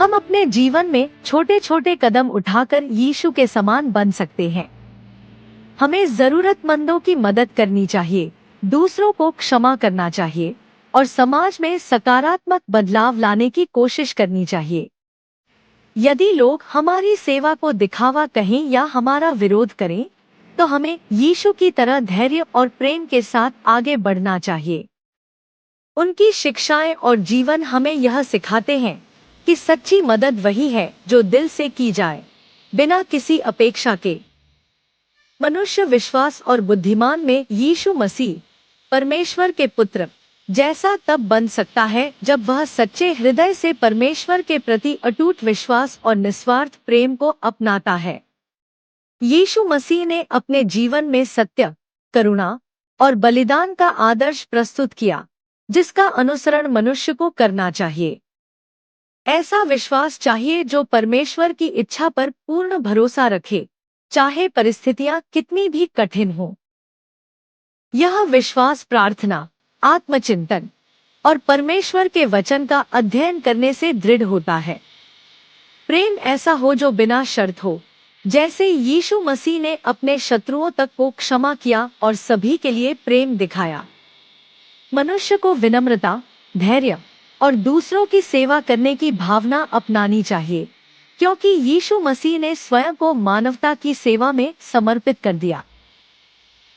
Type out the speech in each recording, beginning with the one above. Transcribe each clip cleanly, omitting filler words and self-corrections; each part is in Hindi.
हम अपने जीवन में छोटे छोटे कदम उठाकर यीशु के समान बन सकते हैं। हमें जरूरतमंदों की मदद करनी चाहिए, दूसरों को क्षमा करना चाहिए और समाज में सकारात्मक बदलाव लाने की कोशिश करनी चाहिए। यदि लोग हमारी सेवा को दिखावा कहें या हमारा विरोध करें, तो हमें यीशु की तरह धैर्य और प्रेम के साथ आगे बढ़ना चाहिए। उनकी शिक्षाएं और जीवन हमें यह सिखाते हैं कि सच्ची मदद वही है जो दिल से की जाए, बिना किसी अपेक्षा के। मनुष्य विश्वास और बुद्धिमान में यीशु मसीह, परमेश्वर के पुत्र जैसा तब बन सकता है जब वह सच्चे हृदय से परमेश्वर के प्रति अटूट विश्वास और निस्वार्थ प्रेम को अपनाता है। यीशु मसीह ने अपने जीवन में सत्य, करुणा और बलिदान का आदर्श प्रस्तुत किया, जिसका अनुसरण मनुष्य को करना चाहिए। ऐसा विश्वास चाहिए जो परमेश्वर की इच्छा पर पूर्ण भरोसा रखे, चाहे परिस्थितियां कितनी भी कठिन हो। यह विश्वास प्रार्थना, आत्मचिंतन और परमेश्वर के वचन का अध्ययन करने से दृढ़ होता है। प्रेम ऐसा हो जो बिना शर्त हो, जैसे यीशु मसीह ने अपने शत्रुओं तक को क्षमा किया और सभी के लिए प्रेम दिखाया। मनुष्य को विनम्रता, धैर्य और दूसरों की सेवा करने की भावना अपनानी चाहिए, क्योंकि यीशु मसीह ने स्वयं को मानवता की सेवा में समर्पित कर दिया।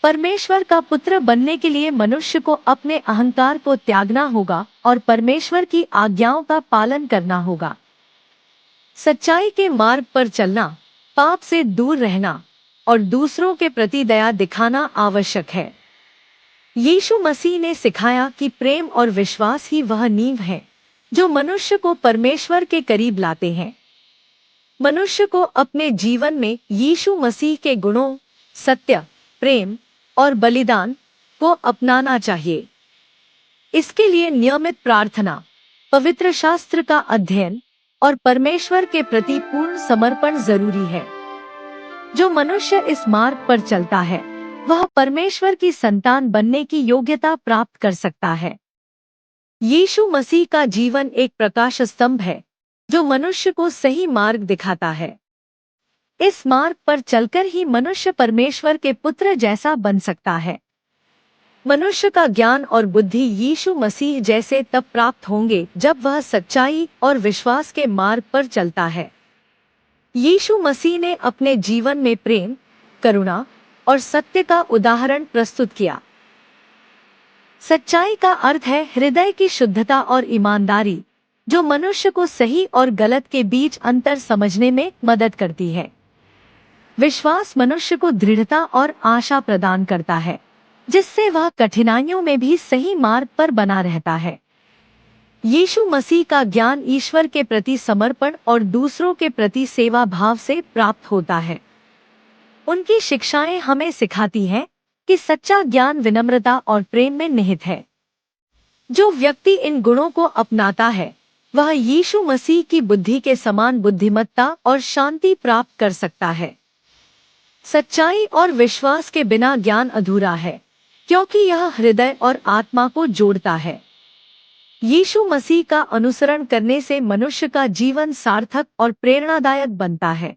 परमेश्वर का पुत्र बनने के लिए मनुष्य को अपने अहंकार को त्यागना होगा और परमेश्वर की आज्ञाओं का पालन करना होगा। सच्चाई के मार्ग पर चलना, पाप से दूर रहना और दूसरों के प्रति दया दिखाना आवश्यक है। यीशु मसीह ने सिखाया कि प्रेम और विश्वास ही वह नींव है जो मनुष्य को परमेश्वर के करीब लाते हैं। मनुष्य को अपने जीवन में यीशु मसीह के गुणों, सत्य, प्रेम और बलिदान को अपनाना चाहिए। इसके लिए नियमित प्रार्थना, पवित्र शास्त्र का अध्ययन और परमेश्वर के प्रति पूर्ण समर्पण जरूरी है। जो मनुष्य इस मार्ग पर चलता है, वह परमेश्वर की संतान बनने की योग्यता प्राप्त कर सकता है। यीशु मसीह का जीवन एक प्रकाश स्तंभ है जो मनुष्य को सही मार्ग दिखाता है। इस मार्ग पर चलकर ही मनुष्य परमेश्वर के पुत्र जैसा बन सकता है। मनुष्य का ज्ञान और बुद्धि यीशु मसीह जैसे तब प्राप्त होंगे जब वह सच्चाई और विश्वास के मार्ग पर चलता है। यीशु मसीह ने अपने जीवन में प्रेम, करुणा और सत्य का उदाहरण प्रस्तुत किया। सच्चाई का अर्थ है हृदय की शुद्धता और ईमानदारी, जो मनुष्य को सही और गलत के बीच अंतर समझने में मदद करती है। विश्वास मनुष्य को दृढ़ता और आशा प्रदान करता है, जिससे वह कठिनाइयों में भी सही मार्ग पर बना रहता है। यीशु मसीह का ज्ञान ईश्वर के प्रति समर्पण और दूसरों के प्रति सेवा भाव से प्राप्त होता है। उनकी शिक्षाएं हमें सिखाती हैं कि सच्चा ज्ञान विनम्रता और प्रेम में निहित है। जो व्यक्ति इन गुणों को अपनाता है, वह यीशु मसीह की बुद्धि के समान बुद्धिमत्ता और शांति प्राप्त कर सकता है। सच्चाई और विश्वास के बिना ज्ञान अधूरा है, क्योंकि यह हृदय और आत्मा को जोड़ता है। यीशु मसीह का अनुसरण करने से मनुष्य का जीवन सार्थक और प्रेरणादायक बनता है।